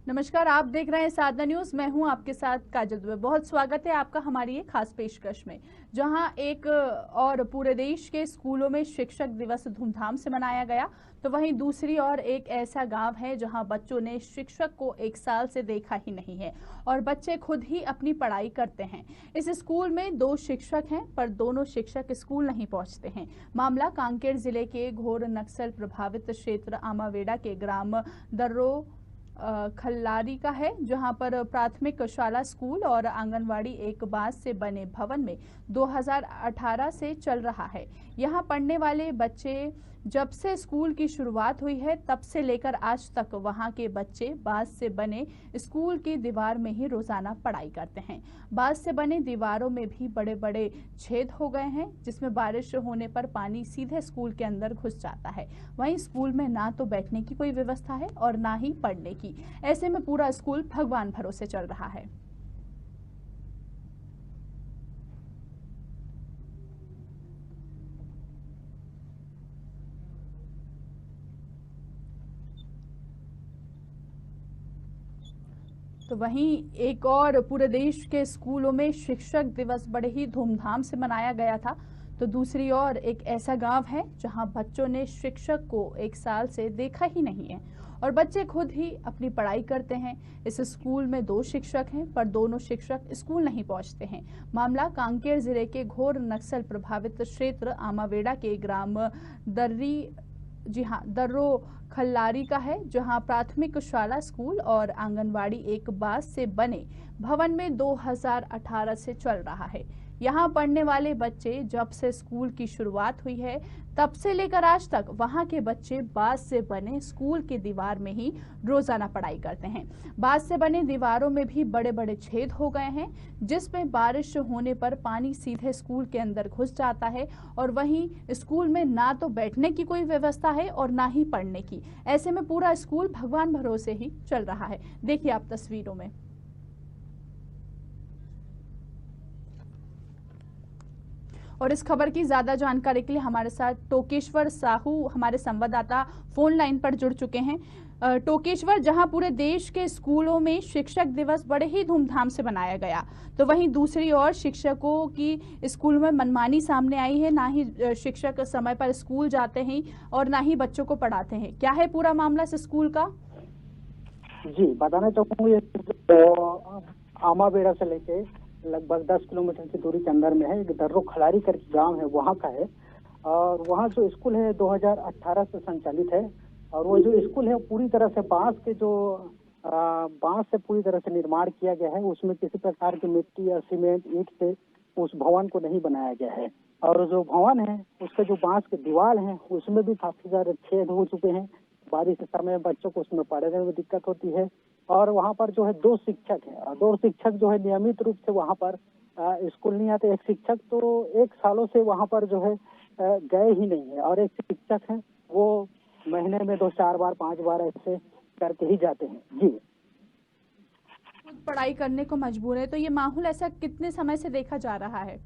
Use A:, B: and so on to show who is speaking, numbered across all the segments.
A: नमस्कार, आप देख रहे हैं साधना न्यूज। मैं हूं आपके साथ काजल दुबे। बहुत स्वागत है आपका हमारी ये खास पेशकश में, जहां एक और पूरे देश के स्कूलों में शिक्षक दिवस धूमधाम से मनाया गया, तो वहीं दूसरी ओर एक ऐसा गांव है जहां बच्चों ने शिक्षक को 1 साल से देखा ही नहीं है और बच्चे खुद ही अपनी पढ़ाई करते हैं। इस स्कूल में 2 शिक्षक हैं, पर दोनों शिक्षक स्कूल नहीं पहुंचते हैं। मामला कांकेर जिले के घोर नक्सल प्रभावित क्षेत्र आमावेड़ा के ग्राम दर्रो खल्लारी का है, जहां पर प्राथमिक शाला, स्कूल और आंगनवाड़ी एक बांस से बने भवन में 2018 से चल रहा है। यहां पढ़ने वाले बच्चे, जब से स्कूल की शुरुआत हुई है तब से लेकर आज तक वहां के बच्चे बांस से बने स्कूल की दीवार में ही रोजाना पढ़ाई करते हैं। बांस से बने दीवारों में भी बड़े बड़े छेद हो गए हैं, जिसमें बारिश होने पर पानी सीधे स्कूल के अंदर घुस जाता है। वहीं स्कूल में ना तो बैठने की कोई व्यवस्था है और ना ही पढ़ने की। ऐसे में पूरा स्कूल भगवान भरोसे चल रहा है। तो वहीं एक और पूरे देश के स्कूलों में शिक्षक दिवस बड़े ही धूमधाम से मनाया गया था, तो दूसरी ओर एक ऐसा गांव है जहां बच्चों ने शिक्षक को 1 साल से देखा ही नहीं है और बच्चे खुद ही अपनी पढ़ाई करते हैं। इस स्कूल में 2 शिक्षक हैं, पर दोनों शिक्षक स्कूल नहीं पहुंचते हैं। मामला कांकेर जिले के घोर नक्सल प्रभावित क्षेत्र आमावेड़ा के ग्राम दर्री दर्रो खल्लारी का है, जहां प्राथमिक शाला, स्कूल और आंगनवाड़ी एक बांस से बने भवन में 2018 से चल रहा है। यहां पढ़ने वाले बच्चे, जब से स्कूल की शुरुआत हुई है तब से लेकर आज तक वहां के बच्चे बांस से बने स्कूल की दीवार में ही रोजाना पढ़ाई करते हैं। बांस से बने दीवारों में भी बड़े बड़े छेद हो गए हैं, जिसमें बारिश होने पर पानी सीधे स्कूल के अंदर घुस जाता है और वहीं स्कूल में ना तो बैठने की कोई व्यवस्था है और ना ही पढ़ने की। ऐसे में पूरा स्कूल भगवान भरोसे ही चल रहा है। देखिए आप तस्वीरों में। और इस खबर की ज्यादा जानकारी के लिए हमारे साथ टोकेश्वर साहू, हमारे संवाददाता, फोन लाइन पर जुड़ चुके हैं। टोकेश्वर, जहां पूरे देश के स्कूलों में शिक्षक दिवस बड़े ही धूमधाम से मनाया गया, तो वहीं दूसरी ओर शिक्षकों की स्कूल में मनमानी सामने आई है। ना ही शिक्षक समय पर स्कूल जाते हैं और ना ही बच्चों को पढ़ाते हैं। क्या है पूरा मामला इस स्कूल का?
B: जी, बताना चाहूँगी आमाबेड़ा से लेके लगभग 10 किलोमीटर की दूरी के अंदर में है। एक दर्रो खलारी करके गांव है, वहाँ का है। और वहाँ जो स्कूल है 2018 से संचालित है। और वो जो स्कूल है पूरी तरह से बांस से पूरी तरह से निर्माण किया गया है। उसमें किसी प्रकार की मिट्टी या सीमेंट, ईंट से उस भवन को नहीं बनाया गया है। और जो भवन है उसके जो बांस के दीवार हैं उसमें भी काफी सारे छेद हो चुके हैं। बारिश के समय बच्चों को उसमें पढ़ने में दिक्कत होती है। और वहाँ पर जो है 2 शिक्षक हैं और 2 शिक्षक जो है नियमित रूप से वहाँ पर स्कूल नहीं आते। एक शिक्षक तो 1 सालों से वहाँ पर जो है गए ही नहीं है। और एक शिक्षक हैं वो महीने में 2-4 बार 5 बार ऐसे करके ही जाते हैं। जी,
A: खुद पढ़ाई करने को मजबूर है, तो ये माहौल ऐसा कितने समय से देखा जा रहा है?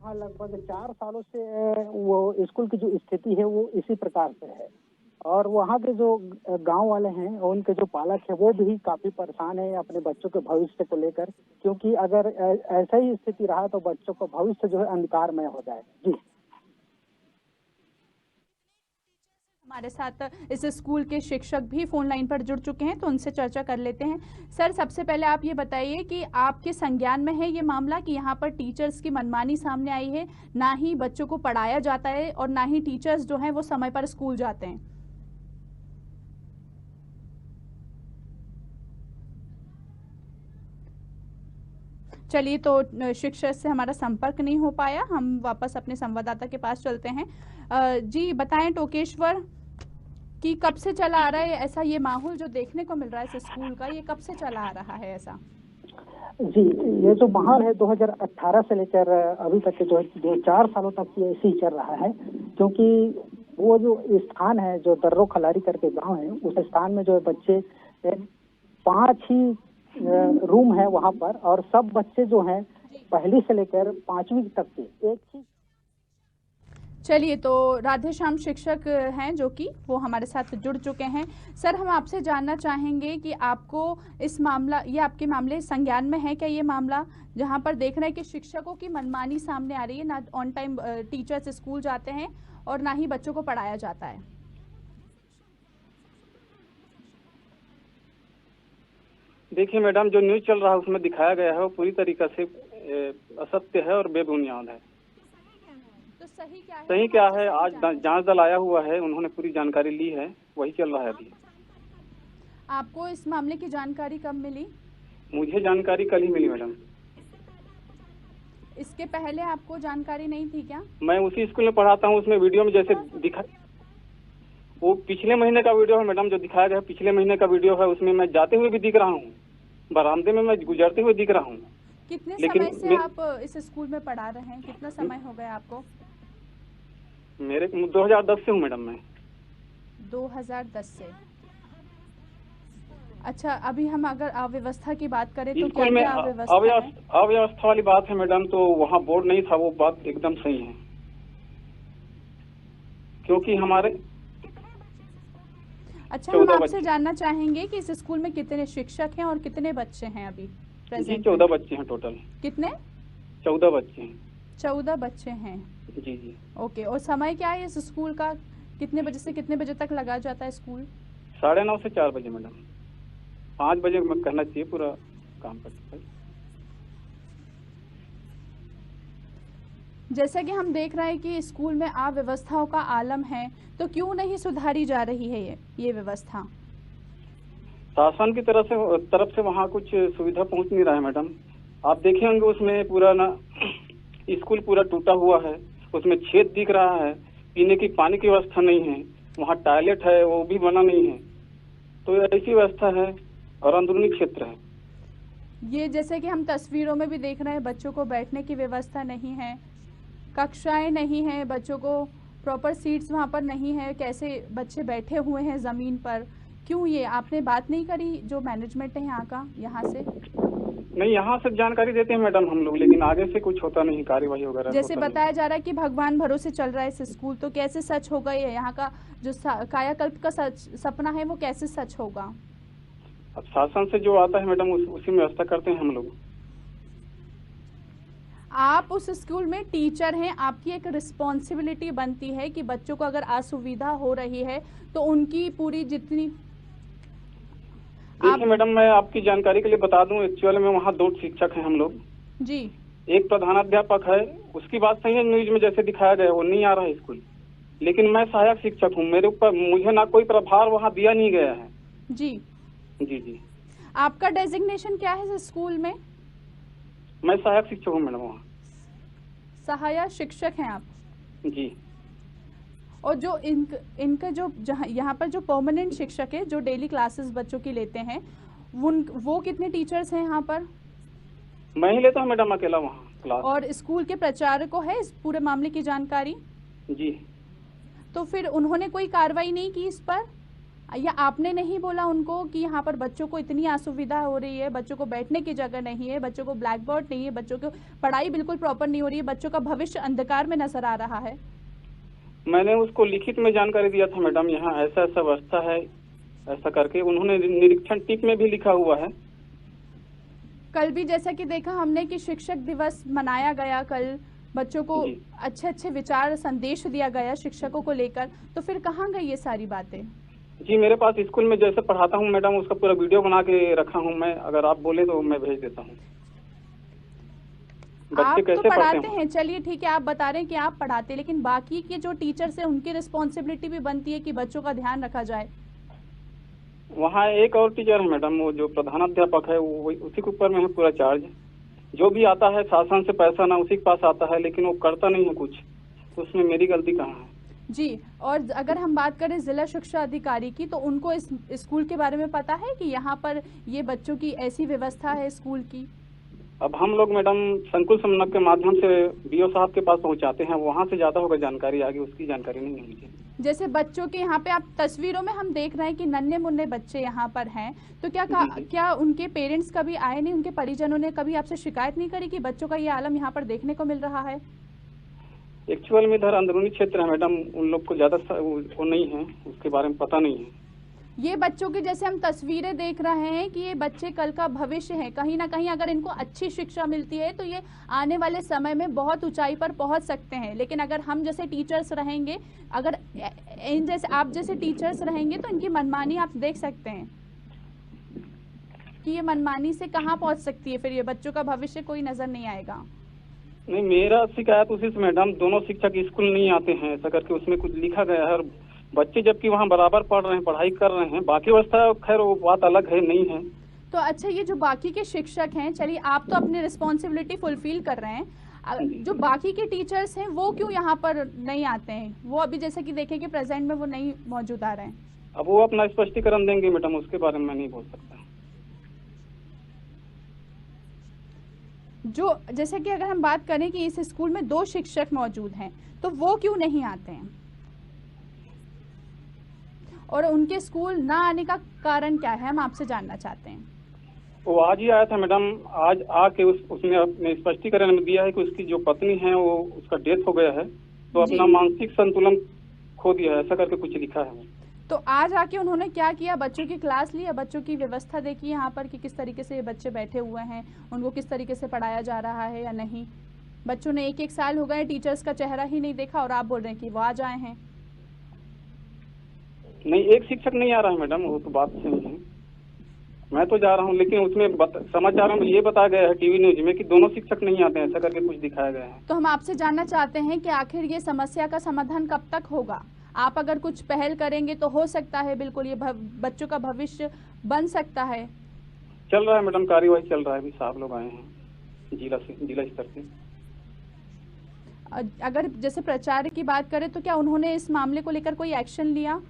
B: हाँ, लगभग 4 सालों से वो स्कूल की जो स्थिति है वो इसी प्रकार से है। और वहाँ के जो गांव वाले हैं, उनके जो पालक है वो भी काफी परेशान है अपने बच्चों के भविष्य को लेकर, क्योंकि अगर ऐसा ही स्थिति रहा तो बच्चों का भविष्य जो है अंधकारमय हो जाए। जी,
A: हमारे साथ इस स्कूल के शिक्षक भी फोन लाइन पर जुड़ चुके हैं, तो उनसे चर्चा कर लेते हैं। सर, सबसे पहले आप ये बताइए कि आपके संज्ञान में है ये मामला कि यहाँ पर टीचर्स की मनमानी सामने आई है, ना ही बच्चों को पढ़ाया जाता है और ना ही टीचर्स जो हैं वो समय पर स्कूल जाते हैं? चलिए, तो शिक्षक से हमारा संपर्क नहीं हो पाया, हम वापस अपने संवाददाता के पास चलते हैं। जी बताएं टोकेश्वर, कि कब से चला आ रहा है ऐसा ये माहौल जो देखने को मिल रहा है इस स्कूल का, ये कब से चला आ रहा है ऐसा?
B: जी, ये जो माहौल है 2018 से लेकर अभी तक के जो है 2-4 सालों तक ये ऐसे ही चल रहा है। क्योंकि वो जो स्थान है जो दर्रो खलारी करके गांव है, उस स्थान में जो है बच्चे 5 ही रूम है वहाँ पर। और सब बच्चे जो हैं पहली से लेकर 5वीं तक के एक ही।
A: चलिए, तो राधेश्याम शिक्षक हैं जो कि वो हमारे साथ जुड़ चुके हैं। सर, हम आपसे जानना चाहेंगे कि आपको इस मामला, ये आपके मामले संज्ञान में है क्या ये मामला, जहां पर देख रहे हैं कि शिक्षकों की मनमानी सामने आ रही है, ना ऑन टाइम टीचर्स स्कूल जाते हैं और ना ही बच्चों को पढ़ाया जाता है।
C: देखिए मैडम, जो न्यूज़ चल रहा है उसमें दिखाया गया है वो पूरी तरीके से असत्य है और बेबुनियाद है।
A: तो सही क्या है?
C: सही क्या है, आज जांच दल आया हुआ है, उन्होंने पूरी जानकारी ली है, वही चल रहा है अभी।
A: आपको इस मामले की जानकारी कब मिली?
C: मुझे जानकारी कल ही मिली मैडम।
A: इसके पहले आपको जानकारी नहीं थी क्या?
C: मैं उसी स्कूल में पढ़ाता हूँ, उसमें वीडियो में जैसे दिखा, वो पिछले महीने का वीडियो है मैडम, जो दिखाया गया पिछले महीने का वीडियो है। उसमें मैं जाते हुए भी दिख रहा हूँ, बरामदे में मैं गुजरते हुए दिख रहा हूँ।
A: कितने समय से आप इस स्कूल में पढ़ा रहे हैं? कितना समय हो गया आपको?
C: मेरे 2010 से हूँ मैडम मैं।
A: 2010 से। अच्छा, अभी हम अगर अव्यवस्था की बात करें तो
C: स्कूल में अव्यवस्था वाली बात है मैडम, तो वहाँ बोर्ड नहीं था, वो बात एकदम सही है। क्योंकि हमारे
A: अच्छा, हम आपसे जानना चाहेंगे कि इस स्कूल में कितने शिक्षक हैं और कितने बच्चे हैं अभी प्रेजेंट?
C: 14 बच्चे हैं टोटल।
A: कितने?
C: 14 बच्चे हैं।
A: 14 बच्चे हैं,
C: जी जी।
A: ओके। और समय क्या है इस स्कूल का? कितने बजे से कितने बजे तक लगा जाता है स्कूल?
C: 9:30 से 4 बजे मैडम। 5 बजे में करना चाहिए पूरा काम करते।
A: जैसा कि हम देख रहे हैं कि स्कूल में अव्यवस्थाओं का आलम है, तो क्यों नहीं सुधारी जा रही है ये व्यवस्था?
C: शासन की तरफ से वहाँ कुछ सुविधा पहुँच नहीं रहा है मैडम। आप देखे होंगे उसमें पूरा ना स्कूल पूरा टूटा हुआ है, उसमें छेद दिख रहा है, पीने की पानी की व्यवस्था नहीं है, वहाँ टॉयलेट है वो भी बना नहीं है, तो ऐसी व्यवस्था है और अंदरूनी क्षेत्र है।
A: ये जैसे कि हम तस्वीरों में भी देख रहे हैं, बच्चों को बैठने की व्यवस्था नहीं है, कक्षाएं नहीं है, बच्चों को प्रॉपर सीट्स वहाँ पर नहीं है, कैसे बच्चे बैठे हुए हैं ज़मीन पर? क्यों? ये आपने बात नहीं करी जो मैनेजमेंट है यहाँ का, यहाँ से?
C: नहीं, यहाँ से जानकारी देते हैं मैडम हम लोग, लेकिन आगे से कुछ होता नहीं, कार्यवाही वगैरह।
A: जैसे बताया जा रहा है कि भगवान भरोसे चल रहा है इस स्कूल, तो कैसे सच होगा ये? यहाँ का जो कायाकल्प का सपना है वो कैसे सच होगा?
C: अब शासन से जो आता है मैडम उसी में व्यवस्था करते हैं हम लोग।
A: आप उस स्कूल में टीचर हैं, आपकी एक रिस्पॉन्सिबिलिटी बनती है कि बच्चों को अगर असुविधा हो रही है तो उनकी पूरी जितनी।
C: देखिए मैडम, मैं आपकी जानकारी के लिए बता दूं, एक्चुअल में वहाँ 2 शिक्षक हैं हम लोग
A: जी।
C: एक प्रधानाध्यापक है, उसकी बात सही है, न्यूज में जैसे दिखाया गया वो नहीं आ रहा है स्कूल, लेकिन मैं सहायक शिक्षक हूँ, मेरे ऊपर मुझे ना कोई प्रभार वहाँ दिया नहीं गया है।
A: जी
C: जी जी।
A: आपका डेजिग्नेशन क्या है इस स्कूल में?
C: मैं सहायक शिक्षक हूँ मैडम वहाँ।
A: सहायक शिक्षक हैं आप?
C: जी।
A: और जो इनका जो यहाँ पर जो परमानेंट शिक्षक है जो डेली क्लासेस बच्चों की लेते हैं, वो कितने टीचर्स हैं यहाँ पर?
C: मैं ही लेता हूँ मैडम अकेला वहाँ क्लास।
A: और स्कूल के प्राचार्य को है इस पूरे मामले की जानकारी?
C: जी।
A: तो फिर उन्होंने कोई कार्रवाई नहीं की इस पर, या आपने नहीं बोला उनको कि यहाँ पर बच्चों को इतनी असुविधा हो रही है, बच्चों को बैठने की जगह नहीं है, बच्चों को ब्लैक बोर्ड नहीं है, बच्चों को पढ़ाई बिल्कुल प्रॉपर नहीं हो रही है, बच्चों का भविष्य अंधकार में नजर आ रहा है?
C: मैंने उसको लिखित में जानकारी दिया था मैडम, यहाँ ऐसा ऐसा व्यवस्था है, ऐसा करके उन्होंने निरीक्षण टिप में भी लिखा हुआ है।
A: कल भी जैसा कि देखा हमने कि शिक्षक दिवस मनाया गया, कल बच्चों को अच्छे अच्छे विचार संदेश दिया गया शिक्षकों को लेकर, तो फिर कहाँ गई ये सारी बातें?
C: जी, मेरे पास स्कूल में जैसे पढ़ाता हूँ मैडम, उसका पूरा वीडियो बना के रखा हूँ मैं, अगर आप बोले तो मैं भेज देता हूँ।
A: आप तो पढ़ाते हैं, चलिए ठीक है, आप बता रहे हैं कि आप पढ़ाते हैं, लेकिन बाकी के जो टीचर्स हैं उनकी रिस्पॉन्सिबिलिटी भी बनती है कि बच्चों का ध्यान रखा जाए।
C: वहाँ एक और टीचर है मैडम, वो जो प्रधानाध्यापक है वो उसी के ऊपर में है पूरा चार्ज। जो भी आता है शासन से पैसा ना उसी के पास आता है, लेकिन वो करता नहीं है कुछ, तो उसमें मेरी गलती कहाँ है?
A: जी। और अगर हम बात करें जिला शिक्षा अधिकारी की, तो उनको इस स्कूल के बारे में पता है कि यहाँ पर ये बच्चों की ऐसी व्यवस्था है स्कूल की?
C: अब हम लोग मैडम संकुल समन्वय के माध्यम से बीओ साहब के पास पहुँचाते हैं, वहाँ से ज्यादा होगा जानकारी, आगे उसकी जानकारी नहीं है मुझे।
A: जैसे बच्चों के यहाँ पे आप तस्वीरों में हम देख रहे हैं कि नन्हे मुन्ने बच्चे यहाँ पर हैं, तो क्या उनके पेरेंट्स कभी आए नहीं, उनके परिजनों ने कभी आपसे शिकायत नहीं करी कि बच्चों का ये आलम यहाँ पर देखने को मिल रहा है?
C: एक्चुअल में इधर अंदरूनी क्षेत्र है मैडम, उन लोग को ज्यादा वो नहीं है, उसके बारे में पता नहीं है।
A: ये बच्चों की जैसे हम तस्वीरें देख रहे हैं कि ये बच्चे कल का भविष्य है, कहीं ना कहीं अगर इनको अच्छी शिक्षा मिलती है तो ये आने वाले समय में बहुत ऊंचाई पर पहुंच सकते हैं। लेकिन अगर हम जैसे टीचर्स रहेंगे, अगर इन जैसे आप जैसे टीचर्स रहेंगे तो इनकी मनमानी आप देख सकते हैं कि ये मनमानी से कहाँ पहुंच सकती है, फिर ये बच्चों का भविष्य कोई नजर नहीं आएगा।
C: नहीं, मेरा शिकायत उसी से मैडम, दोनों शिक्षक स्कूल नहीं आते हैं ऐसा करके उसमें कुछ लिखा गया है, और बच्चे जबकि वहाँ बराबर पढ़ रहे हैं, पढ़ाई कर रहे हैं, बाकी व्यवस्था खैर वो बात अलग है, नहीं है।
A: तो अच्छा, ये जो बाकी के शिक्षक हैं, चलिए आप तो अपनी रिस्पॉन्सिबिलिटी फुलफिल कर रहे हैं, जो बाकी के टीचर्स हैं वो क्यों यहाँ पर नहीं आते हैं? वो अभी जैसे कि देखें कि प्रेजेंट में वो नहीं मौजूद आ रहे हैं।
C: अब वो अपना स्पष्टीकरण देंगे मैडम, उसके बारे में मैं नहीं बोल सकता।
A: जो जैसे कि अगर हम बात करें कि इस स्कूल में 2 शिक्षक मौजूद हैं, तो वो क्यों नहीं आते हैं और उनके स्कूल ना आने का कारण क्या है, हम आपसे जानना चाहते हैं।
C: वो आज ही आया था मैडम, आज आके उसने अपने स्पष्टीकरण में दिया है कि उसकी जो पत्नी है वो उसका डेथ हो गया है, तो अपना मानसिक संतुलन खो दिया है, ऐसा करके कुछ लिखा है।
A: तो आज आके उन्होंने क्या किया? बच्चों की क्लास ली, बच्चों की व्यवस्था देखी यहाँ पर कि किस तरीके से ये बच्चे बैठे हुए हैं, उनको किस तरीके से पढ़ाया जा रहा है या नहीं। बच्चों ने 1-1 साल हो गए, टीचर्स का चेहरा ही नहीं देखा और आप बोल रहे हैं कि वो आज आए हैं।
C: नहीं, एक शिक्षक नहीं आ रहा है मैडम, वो तो बात सही है, मैं तो जा रहा हूँ, लेकिन उसमें समाचारों में ये बताया गया है टीवी न्यूज में कि दोनों शिक्षक नहीं आते हैं, ऐसा करके कुछ दिखाया गया है।
A: तो हम आपसे जानना चाहते हैं कि आखिर ये समस्या का समाधान कब तक होगा? आप अगर कुछ पहल करेंगे तो हो सकता है बिल्कुल ये बच्चों का भविष्य बन सकता है।
C: चल रहा है मैडम, कार्यवाही चल रहा है, अभी साहब लोग आए हैं जिला स्तर से।
A: अगर जैसे प्रचार की बात करें तो क्या उन्होंने इस मामले को लेकर कोई एक्शन लिया?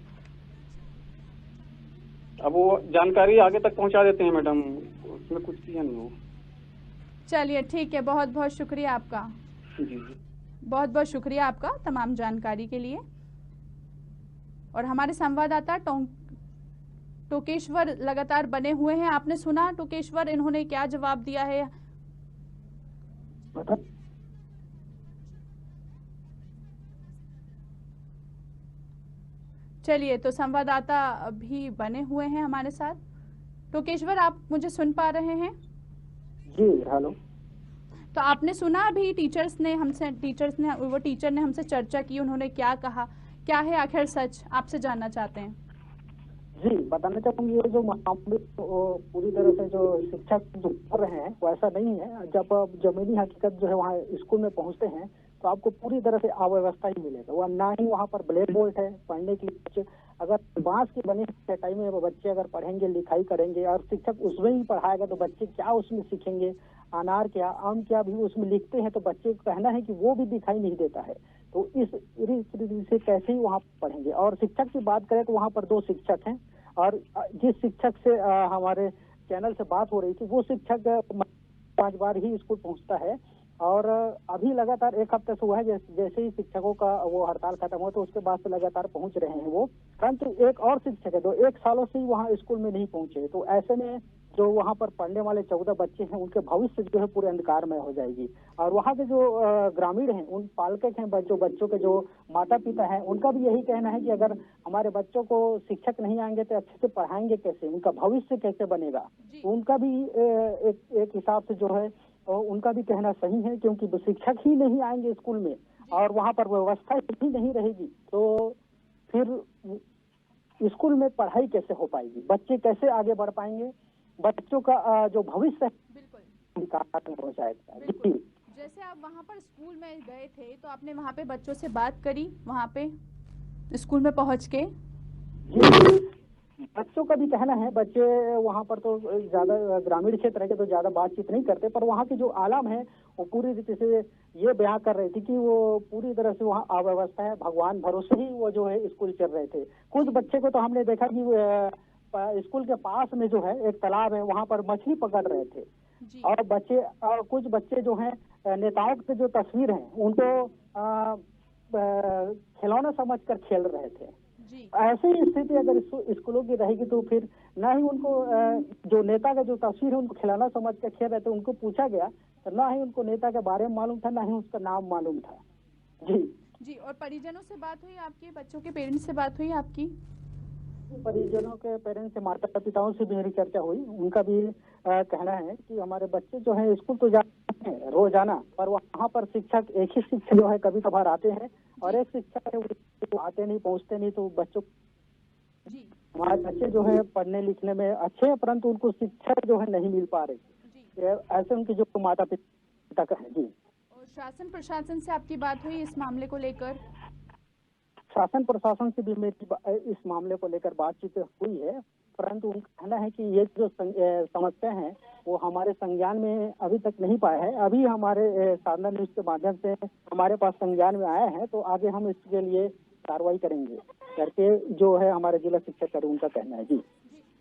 C: अब वो जानकारी आगे तक पहुंचा देते हैं मैडम, उसमें कुछ किया नहीं हो।
A: चलिए ठीक है, बहुत बहुत शुक्रिया आपका।
C: जी,
A: बहुत बहुत शुक्रिया आपका तमाम जानकारी के लिए। और हमारे संवाददाता टोकेश्वर लगातार बने हुए हैं। आपने सुना टोकेश्वर, इन्होंने क्या जवाब दिया है? चलिए, तो संवाददाता भी बने हुए हैं हमारे साथ। टोकेश्वर, आप मुझे सुन पा रहे हैं?
B: जी, हेलो।
A: तो आपने सुना अभी टीचर ने हमसे चर्चा की, उन्होंने क्या कहा, क्या है आखिर सच, आपसे जानना चाहते हैं।
B: जी, बताना चाहूँगी, ये जो मामले पूरी तरह से जो शिक्षक जो कर रहे हैं वो ऐसा नहीं है। जब जमीनी हकीकत जो है वहाँ स्कूल में पहुँचते हैं तो आपको पूरी तरह से अव्यवस्था ही मिलेगा। वह ना ही वहाँ पर ब्लैक बोर्ड है पढ़ने के लिए, अगर बांस की बनी चटाई में बच्चे अगर पढ़ेंगे लिखाई करेंगे और शिक्षक उसमें ही पढ़ाएगा तो बच्चे क्या उसमें सीखेंगे? अनार क्या आम क्या भी उसमें लिखते हैं तो बच्चे को कहना है कि वो भी दिखाई नहीं देता है, तो इस से कैसे ही वहाँ पढ़ेंगे। और शिक्षक की बात करें तो वहाँ पर 2 शिक्षक हैं, और जिस शिक्षक से हमारे चैनल से बात हो रही थी वो शिक्षक 5 बार ही स्कूल पहुँचता है, और अभी लगातार 1 हफ्ते से हुआ है। जैसे ही शिक्षकों का वो हड़ताल खत्म हुआ तो उसके बाद से लगातार पहुंच रहे हैं वो, परंतु एक और शिक्षक है जो 1 सालों से ही वहाँ स्कूल में नहीं पहुंचे। तो ऐसे में जो वहाँ पर पढ़ने वाले 14 बच्चे हैं उनके भविष्य जो है पूरे अंधकारमय हो जाएगी। और वहाँ के जो ग्रामीण हैं, उन पालक हैं, बच्चों के जो माता पिता हैं, उनका भी यही कहना है कि अगर हमारे बच्चों को शिक्षक नहीं आएंगे तो अच्छे से पढ़ाएंगे कैसे, उनका भविष्य कैसे बनेगा। उनका भी एक हिसाब से जो है उनका भी कहना सही है, क्योंकि शिक्षक ही नहीं आएंगे स्कूल में और वहाँ पर व्यवस्था ही नहीं रहेगी तो फिर स्कूल में पढ़ाई कैसे हो पाएगी, बच्चे कैसे आगे बढ़ पाएंगे, बच्चों का जो भविष्य बिल्कुल हो जाएगा।
A: जैसे आप वहाँ पर स्कूल में गए थे तो आपने वहाँ पे बच्चों से बात करी, वहाँ पे स्कूल में पहुँच के?
B: बच्चों का भी कहना है, बच्चे वहाँ पर तो ज्यादा ग्रामीण क्षेत्र है कि तो ज्यादा बातचीत नहीं करते, पर वहाँ की जो आलम है वो पूरी रीति से ये बयां कर रही थी कि वो पूरी तरह से वहाँ अव्यवस्था है, भगवान भरोसे ही वो जो है स्कूल चल रहे थे। कुछ बच्चे को तो हमने देखा कि स्कूल के पास में जो है एक तालाब है, वहाँ पर मछली पकड़ रहे थे, और कुछ बच्चे जो है नेताओं की जो तस्वीर है उनको खिलौना समझकर खेल रहे थे। ऐसी स्थिति अगर स्कूलों की रहेगी तो फिर ना ही उनको जो नेता का जो तस्वीर है उनको खिलौना समझ कर खेल रहे थे, उनको पूछा गया तो ना ही उनको नेता के बारे में मालूम था, ना ही उसका नाम मालूम था। जी
A: जी, और परिजनों से बात हुई आपकी, बच्चों के पेरेंट्स से बात हुई आपकी?
B: परिजनों के पेरेंट्स से, माता पिताओं से भी मेरी चर्चा हुई। उनका भी कहना है कि हमारे बच्चे जो है स्कूल तो जाते हैं रोजाना, पर वहाँ पर शिक्षक, एक ही शिक्षक जो है कभी कभार आते हैं और एक शिक्षक है वो आते नहीं, पहुँचते नहीं, तो बच्चों,
A: जी
B: हमारे बच्चे जो है पढ़ने लिखने में अच्छे हैं परंतु उनको शिक्षा जो है नहीं मिल पा रही।
A: जी।
B: ऐसे उनके जो माता पिता का है। जी,
A: और शासन प्रशासन से आपकी बात हुई इस मामले को लेकर?
B: शासन प्रशासन से भी मेरी इस मामले को लेकर बातचीत हुई है, परंतु उनका कहना है कि ये जो समस्या है वो हमारे संज्ञान में अभी तक नहीं पाया है। अभी हमारे साधना न्यूज के माध्यम से हमारे पास संज्ञान में आया है, तो आगे हम इसके लिए कार्रवाई करेंगे करके जो है हमारे जिला शिक्षक का उनका कहना है। जी,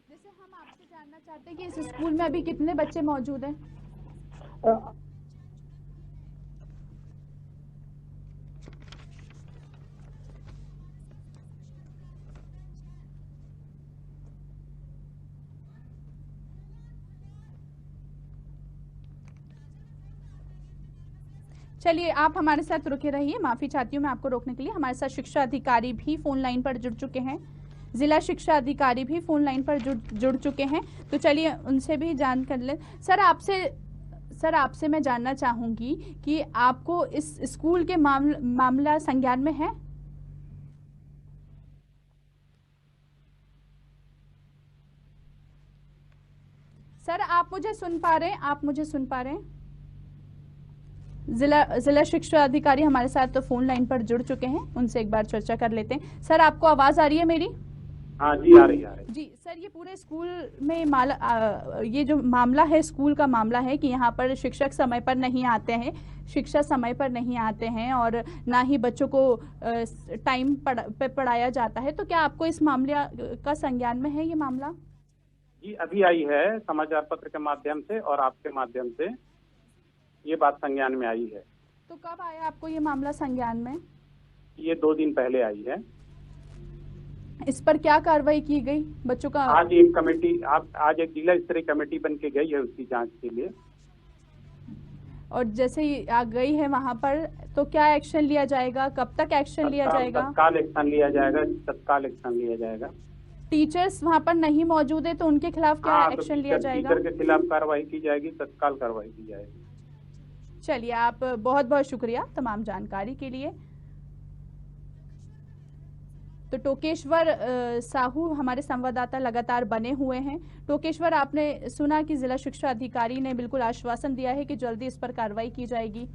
A: जैसे हम आपसे जानना चाहते हैं कि इस स्कूल में अभी कितने बच्चे मौजूद हैं?
B: अ,
A: चलिए, आप हमारे साथ रुके रहिए। माफी चाहती हूँ मैं आपको रोकने के लिए। हमारे साथ शिक्षा अधिकारी भी फोन लाइन पर जुड़ चुके हैं, जिला शिक्षा अधिकारी भी फोन लाइन पर जुड़ चुके हैं, तो चलिए उनसे भी जान कर ले। सर आपसे मैं जानना चाहूंगी कि आपको इस स्कूल के मामला संज्ञान में है? सर आप मुझे सुन पा रहे हैं? आप मुझे सुन पा रहे हैं? जिला शिक्षा अधिकारी हमारे साथ तो फोन लाइन पर जुड़ चुके हैं, उनसे एक बार चर्चा कर लेते हैं। सर आपको आवाज आ रही है मेरी?
C: हाँ जी, आ रही है।
A: जी सर, ये पूरे स्कूल में ये जो मामला है, स्कूल का मामला है कि यहाँ पर शिक्षक समय पर नहीं आते हैं, शिक्षा समय पर नहीं आते हैं और ना ही बच्चों को टाइम पे पढ़ाया जाता है, तो क्या आपको इस मामले का संज्ञान में है ये मामला?
C: जी, अभी आई है समाचार पत्र के माध्यम से और आपके माध्यम से ये बात संज्ञान में आई है।
A: तो कब आया आपको ये मामला संज्ञान में?
C: ये 2 दिन पहले आई है।
A: इस पर क्या कार्रवाई की गई? बच्चों का
C: आज एक जिला स्तरीय कमेटी बन के गई है उसकी जांच के लिए।
A: और जैसे ही आ गई है वहां पर, तो क्या एक्शन लिया जाएगा? कब तक एक्शन लिया जाएगा?
C: तत्काल एक्शन लिया जाएगा, तत्काल एक्शन लिया जाएगा।
A: टीचर्स वहां पर नहीं मौजूद है तो उनके खिलाफ क्या एक्शन लिया जाएगा?
C: टीचर के खिलाफ कार्रवाई की जाएगी, तत्काल कार्रवाई की जाएगी।
A: चलिए, आप बहुत बहुत शुक्रिया तमाम जानकारी के लिए। तो टोकेश्वर साहू हमारे संवाददाता लगातार बने हुए हैं। टोकेश्वर, आपने सुना कि जिला शिक्षा अधिकारी ने बिल्कुल आश्वासन दिया है कि जल्दी इस पर कार्रवाई की जाएगी।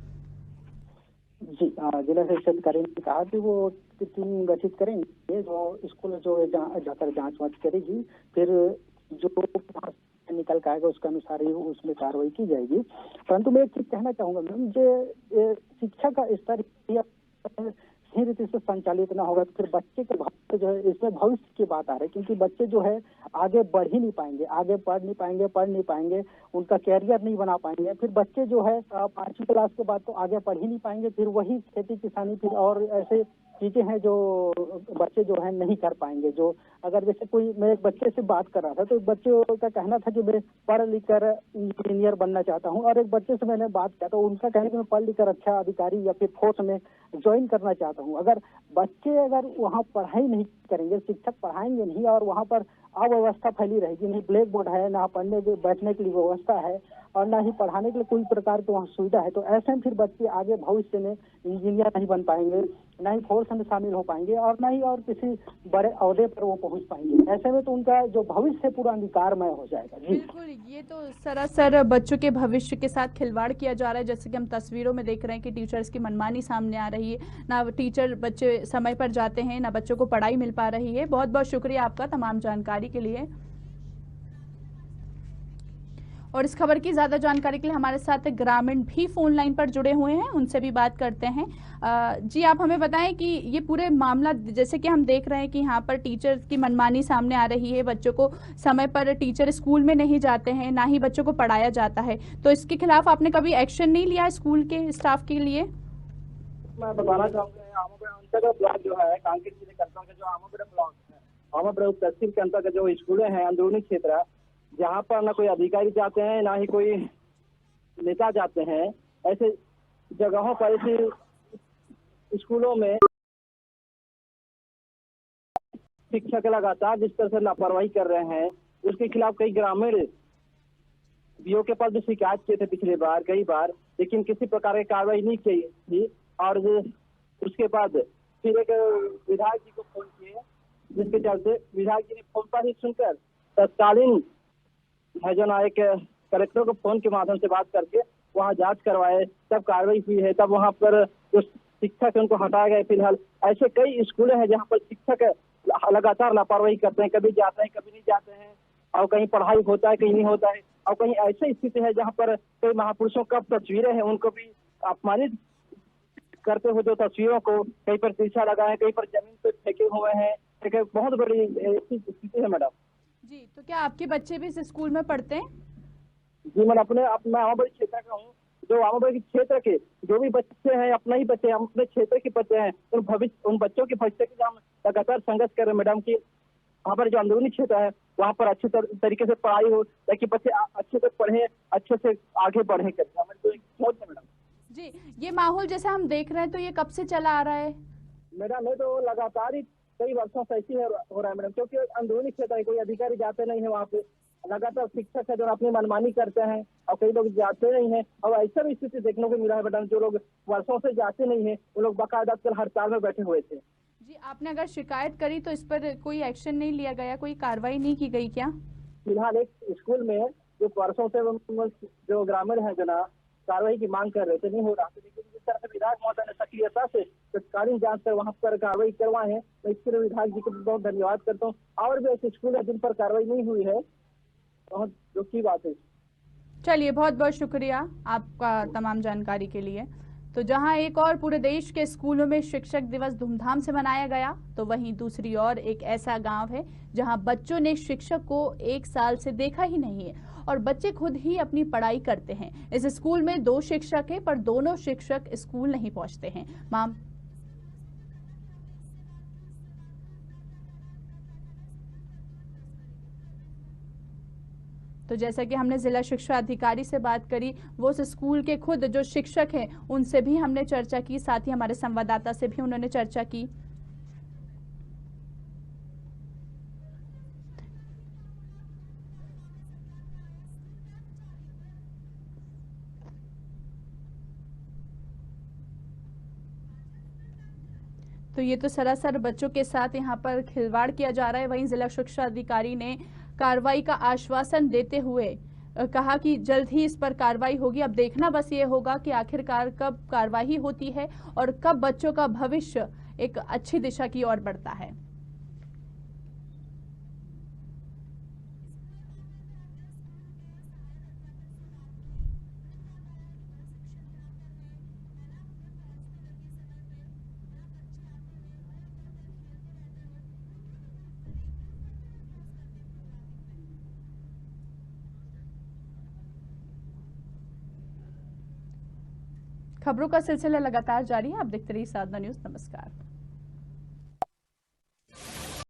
B: जी, जिला शिक्षा अधिकारी ने कहा कि वो टीम गठित करेंगे जो स्कूल जो जाकर जांच वाँच करेगी, फिर जो निकल के आएगा उसके अनुसार ही उसमें कार्रवाई की जाएगी। परंतु मैं एक चीज कहना चाहूंगा मैम, जो शिक्षा का स्तर सही रीति से संचालित ना होगा तो फिर बच्चे के भविष्य जो है, इसमें भविष्य की बात आ रही है, क्योंकि बच्चे जो है आगे बढ़ ही नहीं पाएंगे, आगे पढ़ नहीं पाएंगे, उनका कैरियर नहीं बना पाएंगे। फिर बच्चे जो है 5वीं क्लास के बाद तो आगे पढ़ ही नहीं पाएंगे, फिर वही खेती किसानी फिर और ऐसे चीजें हैं जो बच्चे जो है नहीं कर पाएंगे। जो अगर जैसे कोई, मैं एक बच्चे से बात कर रहा था तो बच्चे का कहना था कि मैं पढ़ लिख कर इंजीनियर बनना चाहता हूँ, और एक बच्चे से मैंने बात किया तो उनका कहना कि मैं पढ़ लिख कर अच्छा अधिकारी या फिर फोर्स में ज्वाइन करना चाहता हूँ। अगर बच्चे अगर वहाँ पढ़ाई नहीं करेंगे, शिक्षक पढ़ाएंगे नहीं और वहाँ पर अव्यवस्था फैली रहेगी, नहीं ब्लैक बोर्ड है, ना पढ़ने के बैठने के लिए व्यवस्था है और ना ही पढ़ाने के लिए कोई प्रकार की वहाँ सुविधा है, तो ऐसे में फिर बच्चे आगे भविष्य में इंजीनियर नहीं बन पाएंगे, ना ही फोर्स में शामिल हो पाएंगे और ना ही और किसी बड़े ओहदे पर वो पहुंच पाएंगे। ऐसे में तो उनका जो भविष्य पूरा अंधकारमय हो जाएगा। जी
A: बिल्कुल, ये तो सरासर बच्चों के भविष्य के साथ खिलवाड़ किया जा रहा है। जैसे कि हम तस्वीरों में देख रहे हैं कि टीचर्स की मनमानी सामने आ रही है, ना टीचर बच्चे समय पर जाते हैं, ना बच्चों को पढ़ाई मिल पा रही है। बहुत बहुत शुक्रिया आपका तमाम जानकारी के लिए। और इस खबर की ज्यादा जानकारी के लिए हमारे साथ ग्रामीण भी फोन लाइन पर जुड़े हुए हैं, उनसे भी बात करते हैं। जी, आप हमें बताएं कि ये पूरे मामला, जैसे कि हम देख रहे हैं कि यहाँ पर टीचर की मनमानी सामने आ रही है, बच्चों को समय पर टीचर स्कूल में नहीं जाते हैं, ना ही बच्चों को पढ़ाया जाता है, तो इसके खिलाफ आपने कभी एक्शन नहीं लिया स्कूल के स्टाफ के लिए?
D: मैं बताना चाहूँगा, अंतर्गत ब्लॉक जो है कांकेर जिले के अंतर्गत जो आमापुरा ब्लॉक है, आमापुरा तहसील के अंतर्गत जो स्कूलें हैं, अंदरूनी क्षेत्र है, जहाँ पर ना कोई अधिकारी जाते हैं ना ही कोई नेता जाते हैं, ऐसे जगहों पर ऐसे स्कूलों में शिक्षक लगातार जिस तरह से लापरवाही कर रहे हैं, उसके खिलाफ कई ग्रामीण बीओ के पास भी शिकायत किए थे पिछले बार कई बार, लेकिन किसी प्रकार की कार्रवाई नहीं की थी। और उसके बाद फिर एक विधायक जी को फोन किए, जिसके चलते विधायक जी ने फोन पर ही सुनकर तत्कालीन है जो ना एक कलेक्टर को फोन के माध्यम से बात करके वहां जांच करवाए, तब कार्रवाई हुई है। तब वहां पर जो शिक्षक है उनको हटाया गया। फिलहाल ऐसे कई स्कूल हैं जहां पर शिक्षक लगातार लापरवाही करते हैं, कभी जाते हैं कभी नहीं जाते हैं, और कहीं पढ़ाई होता है कहीं नहीं होता है, और कहीं ऐसी स्थिति है जहां पर कई महापुरुषों का तस्वीरें हैं उनको भी अपमानित करते हुए जो तस्वीरों को कहीं पर शीशा लगाए, कहीं पर जमीन पर फेंके हुए हैं। एक बहुत बड़ी ऐसी स्थिति है मैडम।
A: जी, तो क्या आपके बच्चे भी इस स्कूल में पढ़ते हैं?
D: जी मैं आमाबड़ी क्षेत्र का हूँ। जो आमाबड़ी क्षेत्र के जो भी बच्चे हैं, अपने ही बच्चे हैं, अपने क्षेत्र के बच्चे हैं, उन बच्चों के भविष्य के लिए हम लगातार संघर्ष कर रहे हैं मैडम की वहाँ पर जो अंदरूनी क्षेत्र है वहाँ पर अच्छे तरीके से पढ़ाई हो, ताकि बच्चे अच्छे से पढ़े, अच्छे से आगे बढ़े करके हमारी तो एक सोच है मैडम।
A: जी, ये माहौल जैसा हम देख रहे हैं तो ये कब से चला आ रहा है?
D: मैडम ये तो लगातार ही कई वर्षों से ऐसी हो रहा है मैडम, क्योंकि अंदरूनी क्षेत्र है, कोई अधिकारी जाते नहीं है वहाँ पे। लगातार शिक्षक है जो अपनी मनमानी करते हैं और कई लोग जाते नहीं है, और ऐसा भी स्थिति देखने को मिला है मैडम। जो लोग वर्षों से जाते नहीं है वो लोग बाकायदा कल हड़ताल में बैठे हुए थे।
A: जी, आपने अगर शिकायत करी तो इस पर कोई एक्शन नहीं लिया गया, कोई कार्रवाई नहीं की गई क्या?
D: फिलहाल एक स्कूल में जो वर्षों से जो ग्रामीण है जो ना कार्रवाई की मांग कर रहे थे, नहीं हो रहा था, लेकिन जिस तरह से विधायक महोदय ने सक्रियता से तत्कालीन जांच कर वहां पर कार्रवाई करवाए हैं, मैं इसके लिए विधायक जी को बहुत धन्यवाद करता हूँ। और भी ऐसे स्कूल है जिन पर कार्रवाई नहीं हुई है, बहुत दुख की बात है।
A: चलिए, बहुत बहुत शुक्रिया आपका तमाम जानकारी के लिए। तो जहां एक और पूरे देश के स्कूलों में शिक्षक दिवस धूमधाम से मनाया गया, तो वहीं दूसरी ओर एक ऐसा गांव है जहां बच्चों ने शिक्षक को 1 साल से देखा ही नहीं है और बच्चे खुद ही अपनी पढ़ाई करते हैं। इस स्कूल में 2 शिक्षक हैं, पर दोनों शिक्षक स्कूल नहीं पहुंचते हैं। तो जैसा कि हमने जिला शिक्षा अधिकारी से बात करी, वो उस स्कूल के खुद जो शिक्षक हैं उनसे भी हमने चर्चा की, साथ ही हमारे संवाददाता से भी उन्होंने चर्चा की। तो ये तो सरासर बच्चों के साथ यहाँ पर खिलवाड़ किया जा रहा है। वहीं जिला शिक्षा अधिकारी ने कार्रवाई का आश्वासन देते हुए कहा कि जल्द ही इस पर कार्रवाई होगी। अब देखना बस ये होगा कि आखिरकार कब कार्रवाई होती है और कब बच्चों का भविष्य एक अच्छी दिशा की ओर बढ़ता है। खबरों का सिलसिला लगातार जारी है। आप देखते रहिए साधना न्यूज़। नमस्कार।